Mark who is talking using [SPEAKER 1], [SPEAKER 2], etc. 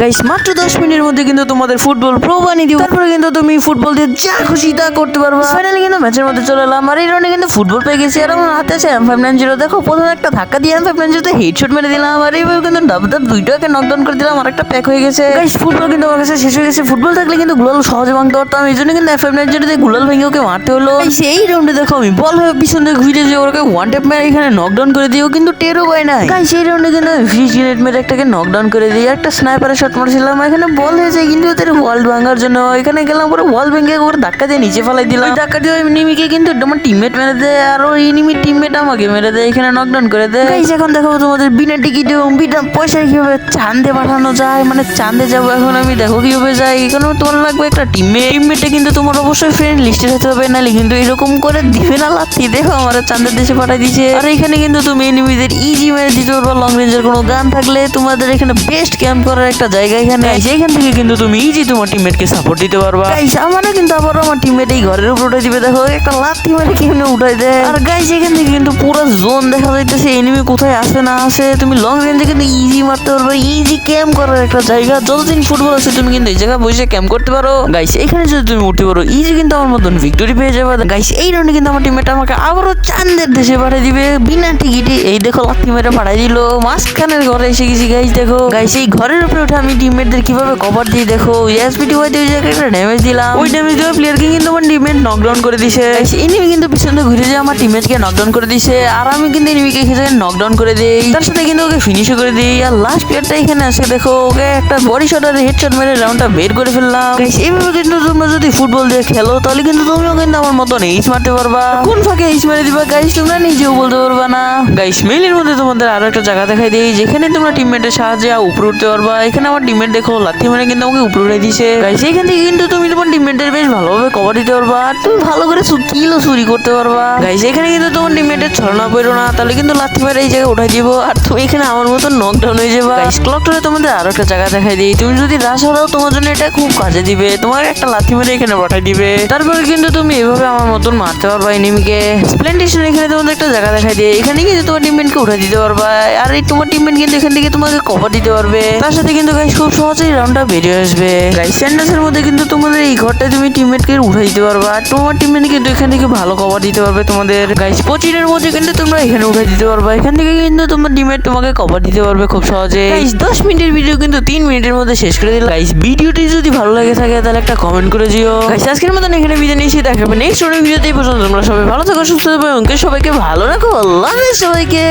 [SPEAKER 1] Guys মাত্র 10 মিনিটের মধ্যে কিন্তু তোমাদের ফুটবল প্রো বানিয়ে দিব। তারপরে কিন্তু তুমি ফুটবল দিয়ে যা খুশি তা করতে পারবা। ফাইনালি কিন্তু ম্যাচের মধ্যে চলে এলাম আর এই রাউন্ডে কিন্তু ফুটবল পেয়ে গেছি। আর আমার হাতে আছে M590। দেখো প্রথমে একটা ধাক্কা দিয়ে M590 তে হেডশট মেরে দিলাম আর এইভাবে কিন্তু ডাব দুইটাকে নকডাউন করে দিলাম আর একটা প্যাক হয়ে গেছে। গাইস ফুটবল কিন্তু আমার কাছে শেষ হয়ে গেছে। ফুটবল থাকলে কিন্তু গুলাল সহজে ভাঙতে পারতাম, এই জন্য কিন্তু M590 তে গুলাল ভেঙে ওকে মারতে হলো। গাইস এই রাউন্ডে দেখো আমি বল হয়ে পিছন থেকে ঘুরে যে ওকে ওয়ান ট্যাপ মেরে এখানে নকডাউন করে দিও, কিন্তু টেরও পায় না। গাইস এই রাউন্ডে কিন্তু ফ্রিজ গ্রেনেড মেরে একটাকে নকডাউন করে দিই। একটা স্নাইপারের শট মারছিলাম, এখানে বল হয়েছে কিন্তু ওদের ওয়াল ভাঙার জন্য এখানে গেলাম পরে ওয়াল ভেঙে ওর ধাক্কা দিয়ে নিচে ফেলাই দিলাম। ওই ধাক্কা দিয়ে এনিমিকে কিন্তু আমার টিমমেট মেরে দেয় আর ওই এনিমি টিমমেট আমাকে মেরে দেয়, এখানে নকডাউন করে দেয়। গাইস এখন দেখাবো তোমাদের বিনা টিকিটে বিনা পয়সায় কিভাবে চাঁদে পাঠানো যায়, মানে চাঁদে যাবো এখন আমি, দেখো কিভাবে যাই। এখানে তোমার লাগবে একটা টিমমেটে কিন্তু তোমার অবশ্যই ফ্রেন্ড লিস্টে হতে হবে, নাহলে কিন্তু এরকম করে দিবে না লাথি। দেখো আমার চাঁদের দেশে পাঠাই দিছে। আর এখানে কিন্তু তুমি এনিমিদের ইজি মেরে দিতে পারবা। লং রেঞ্জের কোনো গান থাকলে তোমাদের এখানে বেস্ট ক্যাম্প করার একটা জায়গা এখানে। এখান থেকে কিন্তু তুমি ইজি তোমার টিমমেটকে সাপোর্ট দিতে পারবা। গাইস আমারে কিন্তু আবার আমার টিমমেট এই ঘরের উপর উঠাই দিবে। দেখো একটা লাথি মেরে কেমনে উঠাই দেয়। আর গাইস এখান থেকে কিন্তু পুরো জোন দেখা যাইতেছে, এনিমি কোথায় আছে না আছে। তুমি লং রেঞ্জে কিন্তু ইজি মারতে পারবে, ইজি ক্যাম্প করার একটা জায়গা। যতদিন ফুটবল আছে তুমি কিন্তু এই জায়গায় বসে ক্যাম্প করতে পারো। গাইস এখানে যদি তুমি উঠতে পারো ইজি কিন্তু আমার মতন ভিক্টোরি পেয়ে যাবে। গাইস এই রাউন্ডে কিন্তু আমার টিমমেট আমাকে আবারও চাঁদের দেশে পাঠিয়ে দিবে বিনা টিকিটে। এই দেখো লাথি মেরে পাঠাই দিল, মাঝখানের ঘরে এসে গেছি। গাইস দেখো গাইস এই ঘরের উপরে উঠে আমি টিমমেটদের কিভাবে কভার দিই। দেখো এসপিটি ওয়াই দিয়ে একটা ড্যামেজ দিলাম, ওই ড্যামেজ দেওয়া প্লেয়ারকে কিন্তু আমার টিমমেট নকডাউন করে দিছে। এনিমি কিন্তু পিছনে ঘুরে যায় আমার টিমমেটকে নকডাউন করে দিছে আর আমি কিন্তু এনিমিকে এসে নকডাউন করে দেই, তার সাথে কিন্তু ওকে ফিনিশও করে দিই। আর লাস্ট প্লেয়ারটা এখানে আছে, দেখো ওকে একটা বডি শট আর হেডশট মেরে রাউন্ডটা বের করে ফেললাম। গাইস এইভাবে কিন্তু তোমরা যদি ফুটবল দিয়ে খেলো তাহলে কিন্তু তুমিও কিন্তু আমার মতন এইচ মারতে পারবা। কোন ফাঁকে এইচ মেরে দিবা গাইস তোমরা নিজেও বলতে পারবা না। গাইস মেইলের মধ্যে তোমাদের আরো একটা জায়গা দেখাই দিই যেখানে তোমরা টিমমেটের সাহায্যে উপরে উঠতে পারবা। এখানে আমার টিমমেট দেখো লাথি মেরে কিন্তু আমাকে উপরে উঠে দিছে। গাইস এখান থেকে কিন্তু তুমি তোমার টিমমেটের বেশ ভালোভাবে কভার দিতে পারবা আর তুমি ভালো করে কিলও চুরি করতে পারবা। গাইস এখানে কিন্তু তোমার টিমমেটের ছলনা পড়ো না, তাহলে কিন্তু লাথি মেরে এই জায়গায় উঠাই দিব আর তুমি এখানে আমার মতন নকডাউন হয়ে যাবা। গাইস ক্লকটারে তোমাদের আরো একটা জায়গা দেখাই দিই, তুমি যদি রাশ হারাও তোমার জন্য এটা খুব কাজে দিবে। তোমার একটা লাথি মেরে এখানে পাঠাই দিবে, তারপরে কিন্তু তুমি এভাবে আমার মতন মারতে পারবা এনিমিকে। স্প্লেন্ডেশন এখানে তোমাদের একটা জায়গা দেখাই দিই, এখানে কিন্তু তোমার টিমমেটকে উঠাই দিতে পারবা আর এই তোমার টিমমেট কিন্তু এখান থেকে তোমাকে কভার দিতে পারবে। তার সাথে কিন্তু গাইস খুব সহজেই রাউন্ডটা বেরিয়ে আসবে। গাইস স্যান্ডাসের মধ্যে কিন্তু তোমাদের এই ঘরটায় তুমি টিমমেটকে উঠাই দিতে পারবা আর তোমার টিমমেট কিন্তু এখান থেকে ভালো কভার দিতে পারবে তোমাদের। গাইস 25 মধ্যে কিন্তু তোমরা এখানে উঠাই দিতে পারবা, এখান থেকে কিন্তু তোমার টিমমেট তোমাকে কভার দিতে পারবে খুব সহজে। গাইস 10 মিনিটের ভিডিও কিন্তু 3 মিনিটের মধ্যে শেষ করে দিলাম। গাইস ভিডিওটি যদি ভালো লাগে থাকে তাহলে একটা কমেন্ট করে দিও। গাইস আজকের মতন এখানে বিদায় নিচ্ছি, দেখা হবে নেক্সট ভিডিওতে। এই পর্যন্ত তোমরা সবাই ভালো থাকো, সুস্থ থাকো এবং সবাইকে ভালো রাখো। আল্লাহ হাফেজ সবাইকে।